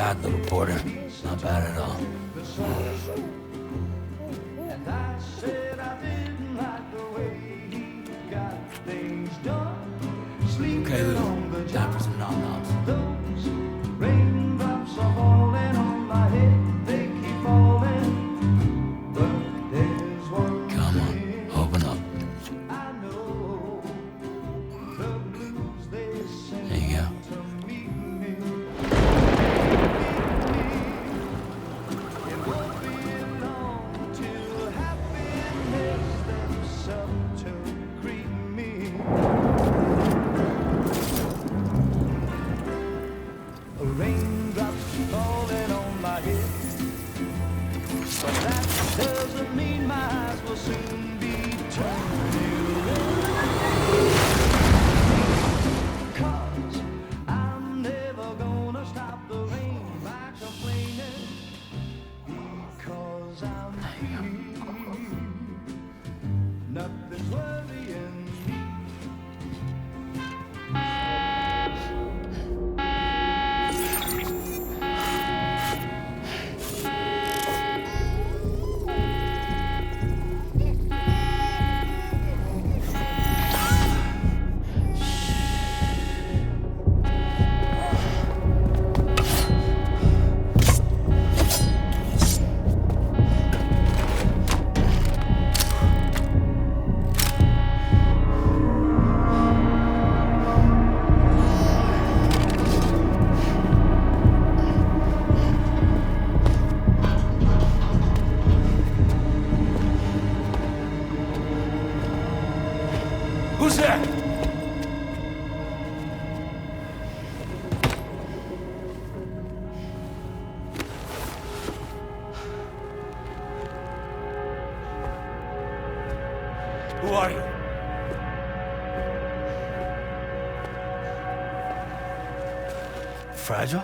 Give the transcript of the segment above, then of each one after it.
bad, little porter. Not bad at all. Okay, Lou. Time for some nom-noms. Raindrops are falling on my head. They keep falling. But there's one. Come on, open up. I know the blues they sing. There you go. Raindrops falling on my head, but that doesn't mean my eyes will soon be turning red. 'Cause I'm never gonna stop the rain by complaining, because I'm free. Nothing's worrying me. Who's there? Who are you? Fragile?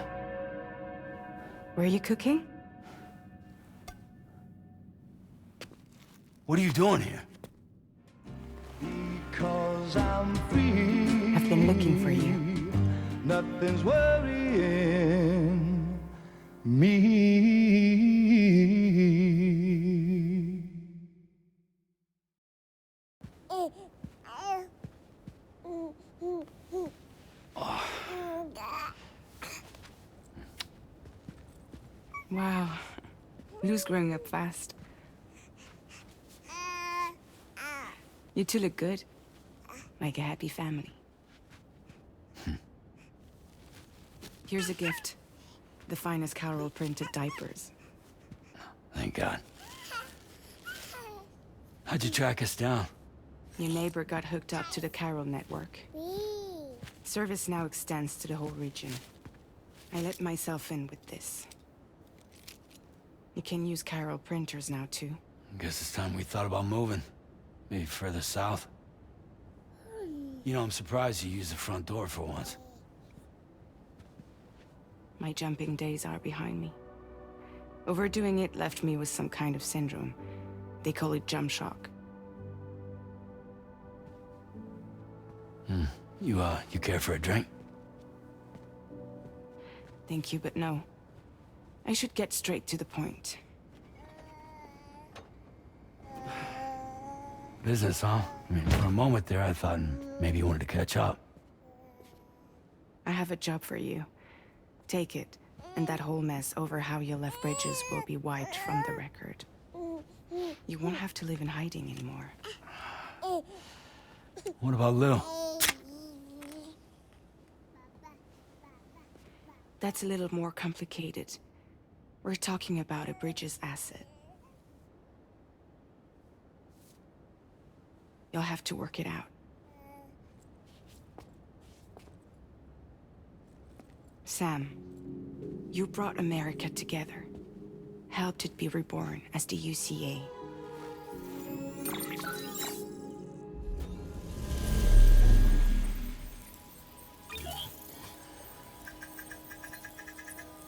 Were you cooking? What are you doing here? Because I'm free. I've been looking for you. Nothing's worrying me. Wow. Lou's growing up fast. You two look good. Like a happy family. Here's a gift. The finest Carol printed diapers. Thank God. How'd you track us down? Your neighbor got hooked up to the Carol network. Service now extends to the whole region. I let myself in with this. You can use Carol printers now, too. Guess it's time we thought about moving. Maybe further south. You know, I'm surprised you used the front door for once. My jumping days are behind me. Overdoing it left me with some kind of syndrome. They call it jump shock. You care for a drink? Thank you, but no. I should get straight to the point. Business, huh? I mean, for a moment there, I thought maybe you wanted to catch up. I have a job for you. Take it, and that whole mess over how you left Bridges will be wiped from the record. You won't have to live in hiding anymore. What about Lil? That's a little more complicated. We're talking about a Bridges asset. You'll have to work it out. Sam, you brought America together. Helped it be reborn as the UCA.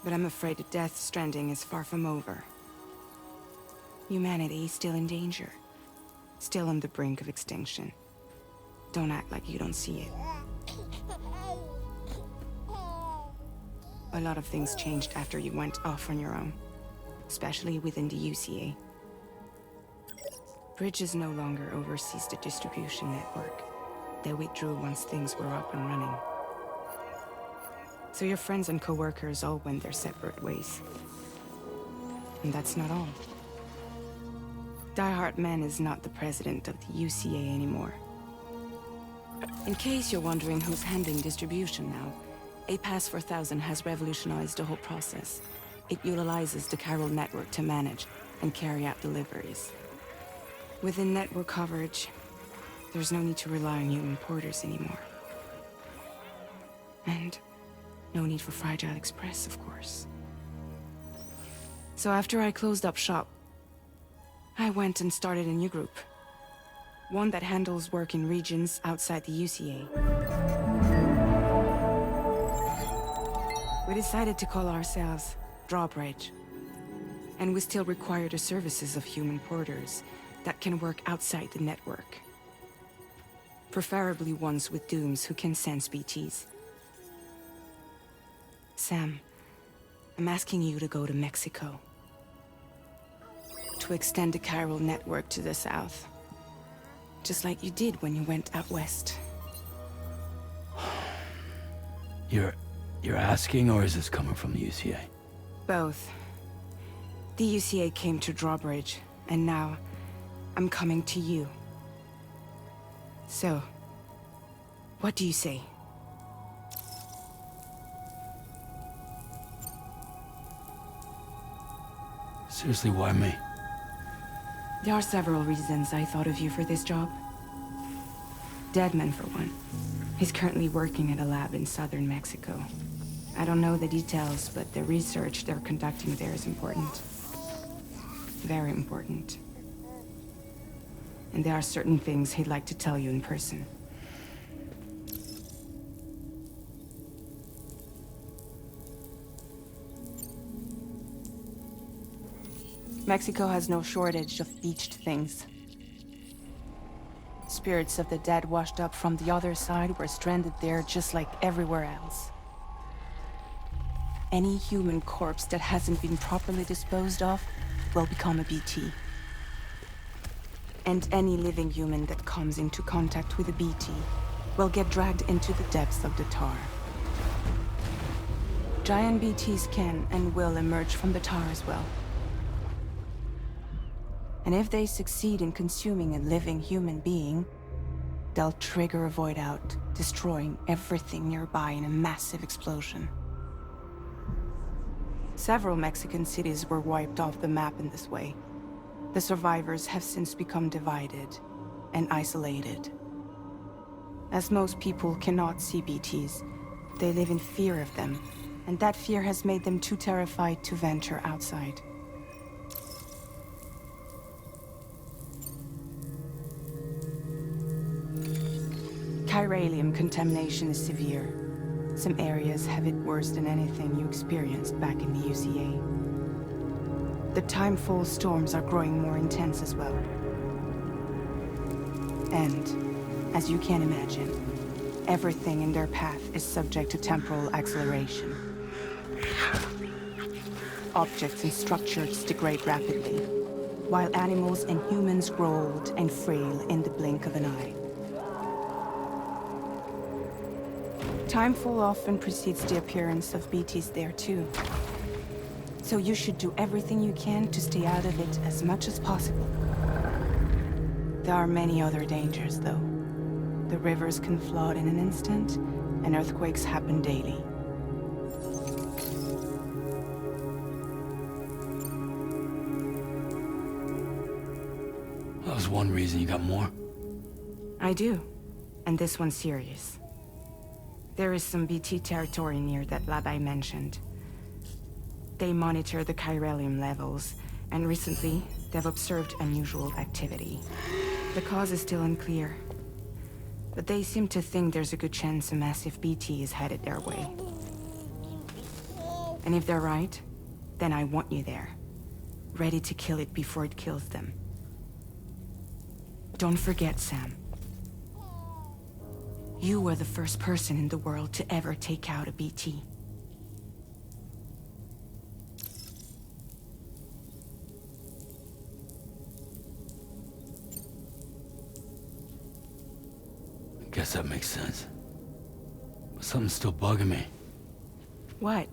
But I'm afraid the death Stranding is far from over. Humanity is still in danger. Still on the brink of extinction. Don't act like you don't see it. A lot of things changed after you went off on your own, especially within the UCA. Bridges no longer oversees the distribution network. They withdrew once things were up and running. So your friends and co-workers all went their separate ways. And that's not all. Die Hartman is not the president of the UCA anymore. In case you're wondering who's handling distribution now, A Pass 4000 has revolutionized the whole process. It utilizes the chiral network to manage and carry out deliveries. Within network coverage, there's no need to rely on human porters anymore. And no need for Fragile Express, of course. So after I closed up shop, I went and started a new group. One that handles work in regions outside the UCA. We decided to call ourselves Drawbridge. And we still require the services of human porters that can work outside the network. Preferably ones with dooms who can sense BTs. Sam, I'm asking you to go to Mexico. To extend the chiral network to the south. Just like you did when you went out west. You're asking, or is this coming from the UCA? Both. The UCA came to Drawbridge, and now I'm coming to you. So, what do you say? Seriously, why me? There are several reasons I thought of you for this job. Deadman, for one. He's currently working at a lab in southern Mexico. I don't know the details, but the research they're conducting there is important. Very important. And there are certain things he'd like to tell you in person. Mexico has no shortage of beached things. Spirits of the dead washed up from the other side were stranded there just like everywhere else. Any human corpse that hasn't been properly disposed of will become a BT. And any living human that comes into contact with a BT will get dragged into the depths of the tar. Giant BTs can and will emerge from the tar as well. And if they succeed in consuming a living human being, they'll trigger a void out, destroying everything nearby in a massive explosion. Several Mexican cities were wiped off the map in this way. The survivors have since become divided and isolated. As most people cannot see BTs, they live in fear of them, and that fear has made them too terrified to venture outside. Chiralium contamination is severe. Some areas have it worse than anything you experienced back in the UCA. The timefall storms are growing more intense as well. And, as you can imagine, everything in their path is subject to temporal acceleration. Objects and structures degrade rapidly, while animals and humans grow old and frail in the blink of an eye. Timefall often precedes the appearance of BTs there too. So you should do everything you can to stay out of it as much as possible. There are many other dangers, though. The rivers can flood in an instant, and earthquakes happen daily. That was one reason. You got more? I do. And this one's serious. There is some BT territory near that lab I mentioned. They monitor the chiralium levels, and recently, they've observed unusual activity. The cause is still unclear, but they seem to think there's a good chance a massive BT is headed their way. And if they're right, then I want you there, ready to kill it before it kills them. Don't forget, Sam. You were the first person in the world to ever take out a BT. guess that makes sense. But something's still bugging me. What?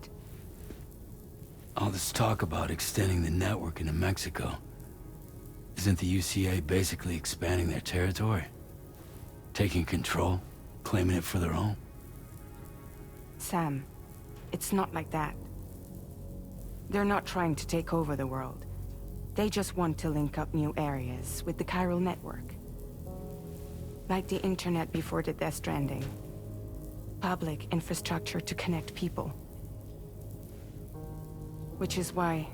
All this talk about extending the network into Mexico. Isn't the UCA basically expanding their territory? Taking control? Claiming it for their own? Sam, it's not like that. They're not trying to take over the world. They just want to link up new areas with the chiral network. Like the internet before the Death Stranding. Public infrastructure to connect people. Which is why,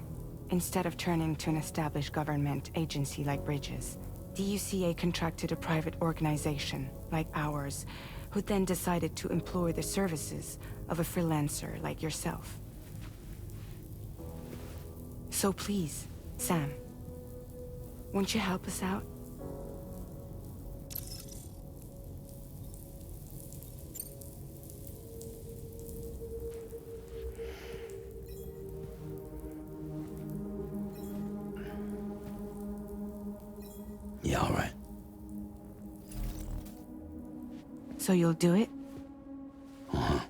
instead of turning to an established government agency like Bridges, the UCA contracted a private organization, like ours, who then decided to employ the services of a freelancer like yourself. So please, Sam, won't you help us out? Yeah, all right. So you'll do it? Uh-huh.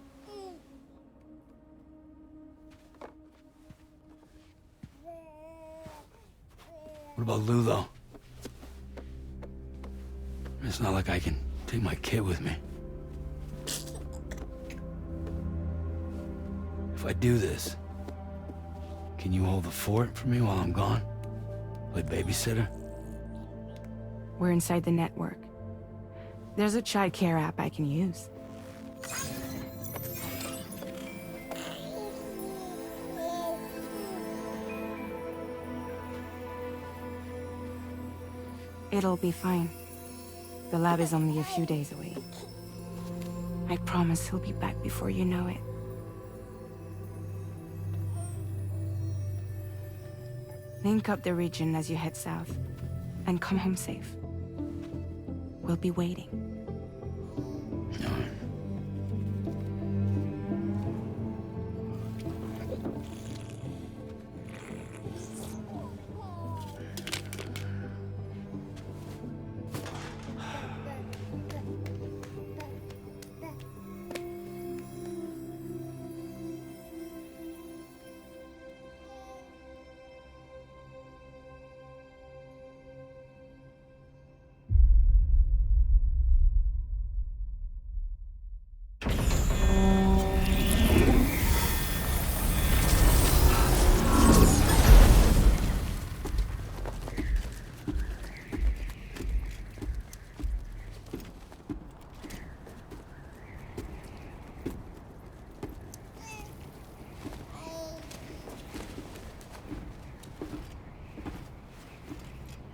What about Lou, though? It's not like I can take my kid with me. If I do this, can you hold the fort for me while I'm gone? Play babysitter? We're inside the network. There's a child care app I can use. It'll be fine. The lab is only a few days away. I promise he'll be back before you know it. Link up the region as you head south, and come home safe. We'll be waiting. All right.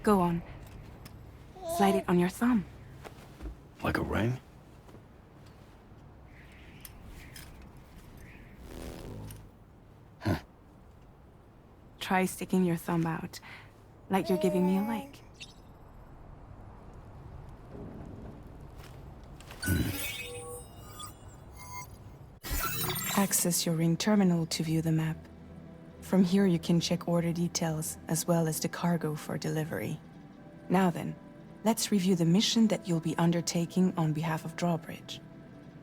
Go on. Slide it on your thumb. Like a ring? Huh. Try sticking your thumb out, like you're giving me a like. Access your ring terminal to view the map. From here you can check order details, as well as the cargo for delivery. Now then, let's review the mission that you'll be undertaking on behalf of Drawbridge.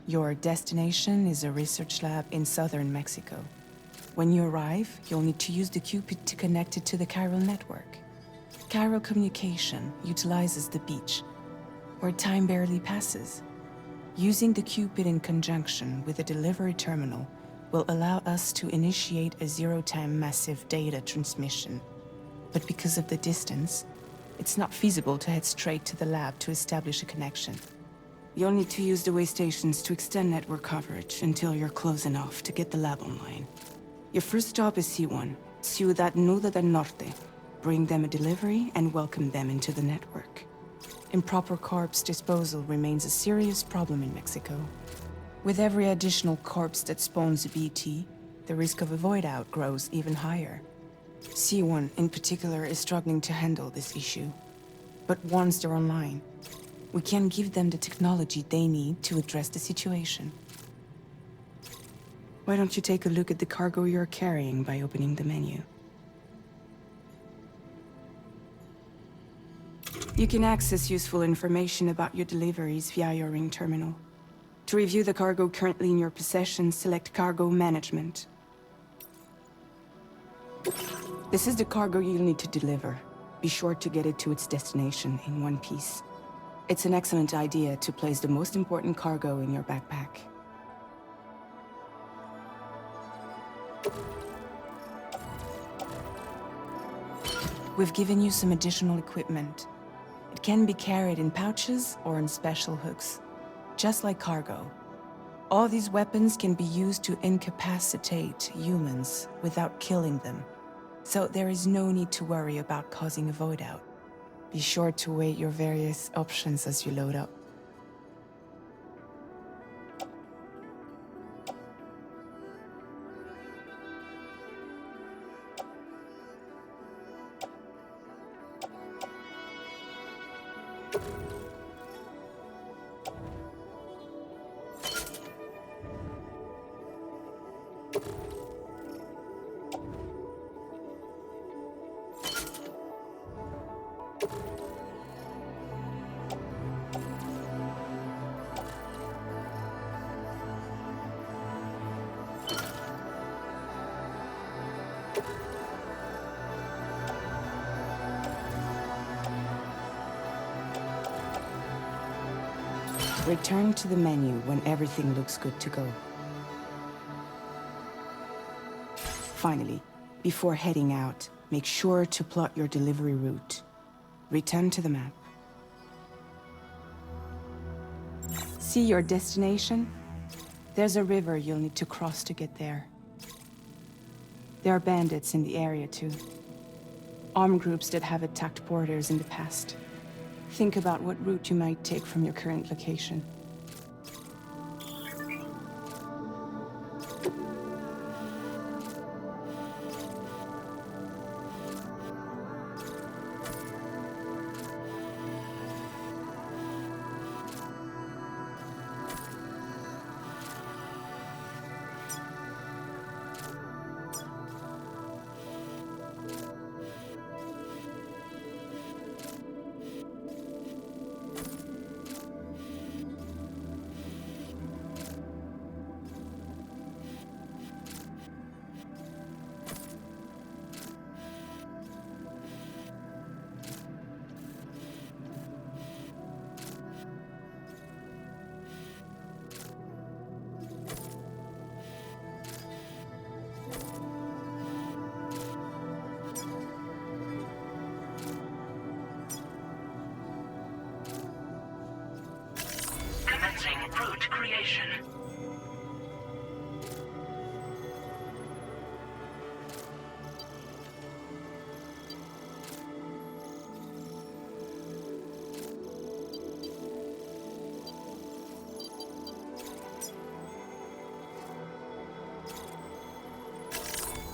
Your destination is a research lab in southern Mexico. When you arrive, you'll need to use the Cupid to connect it to the chiral network. Chiral communication utilizes the beach, where time barely passes. Using the Cupid in conjunction with a delivery terminal will allow us to initiate a zero-time massive data transmission. But because of the distance, it's not feasible to head straight to the lab to establish a connection. You'll need to use the way stations to extend network coverage until you're close enough to get the lab online. Your first stop is C1, Ciudad Nuda del Norte. Bring them a delivery and welcome them into the network. Improper corpse disposal remains a serious problem in Mexico. With every additional corpse that spawns a BT, the risk of a void out grows even higher. C1 in particular is struggling to handle this issue. But once they're online, we can give them the technology they need to address the situation. Why don't you take a look at the cargo you're carrying by opening the menu? You can access useful information about your deliveries via your ring terminal. To review the cargo currently in your possession, select Cargo Management. This is the cargo you'll need to deliver. Be sure to get it to its destination in one piece. It's an excellent idea to place the most important cargo in your backpack. We've given you some additional equipment. It can be carried in pouches or in special hooks, just like cargo. All these weapons can be used to incapacitate humans without killing them, so there is no need to worry about causing a void out. Be sure to weigh your various options as you load up. Return to the menu when everything looks good to go. Finally, before heading out, make sure to plot your delivery route. Return to the map. See your destination? There's a river you'll need to cross to get there. There are bandits in the area too. Armed groups that have attacked borders in the past. Think about what route you might take from your current location. Commencing route creation.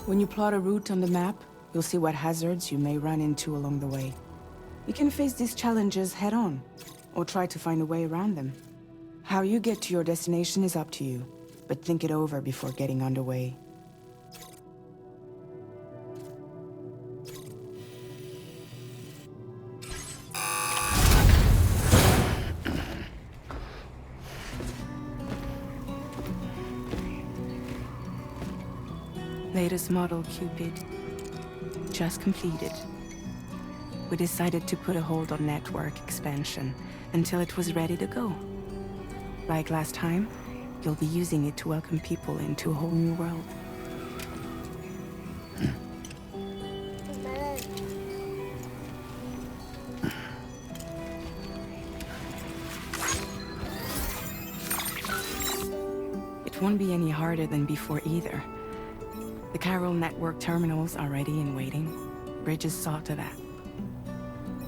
When you plot a route on the map, you'll see what hazards you may run into along the way. You can face these challenges head-on, or try to find a way around them. How you get to your destination is up to you, but think it over before getting underway. Latest model Cupid. Just completed. We decided to put a hold on network expansion until it was ready to go. Like last time, you'll be using it to welcome people into a whole new world. It won't be any harder than before either. The Chiral network terminals are ready and waiting. Bridges saw to that.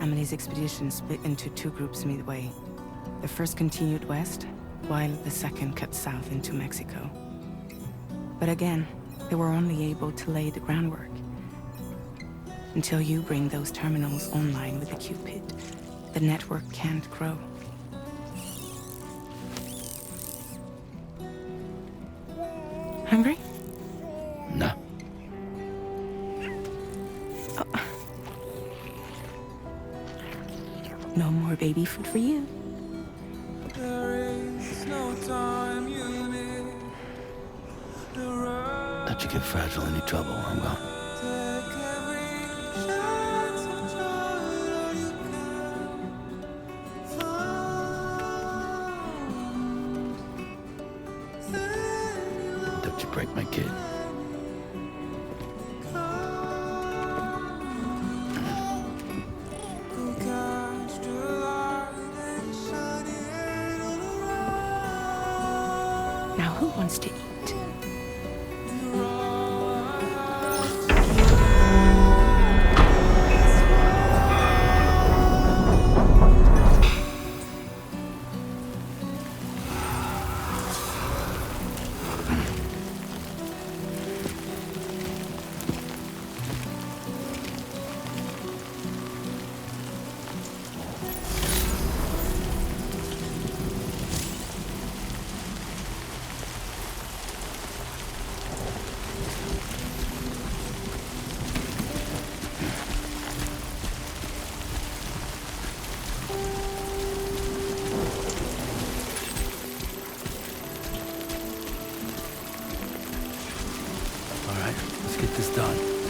Emily's expedition split into two groups midway. The first continued west, while the second cut south into Mexico. But again, they were only able to lay the groundwork. Until you bring those terminals online with the Cupid, the network can't grow. Hungry? No. more baby food for you. Don't you get fragile any trouble, I'm gone. Don't you break my kid. Now who wants to eat? All right, let's get this done.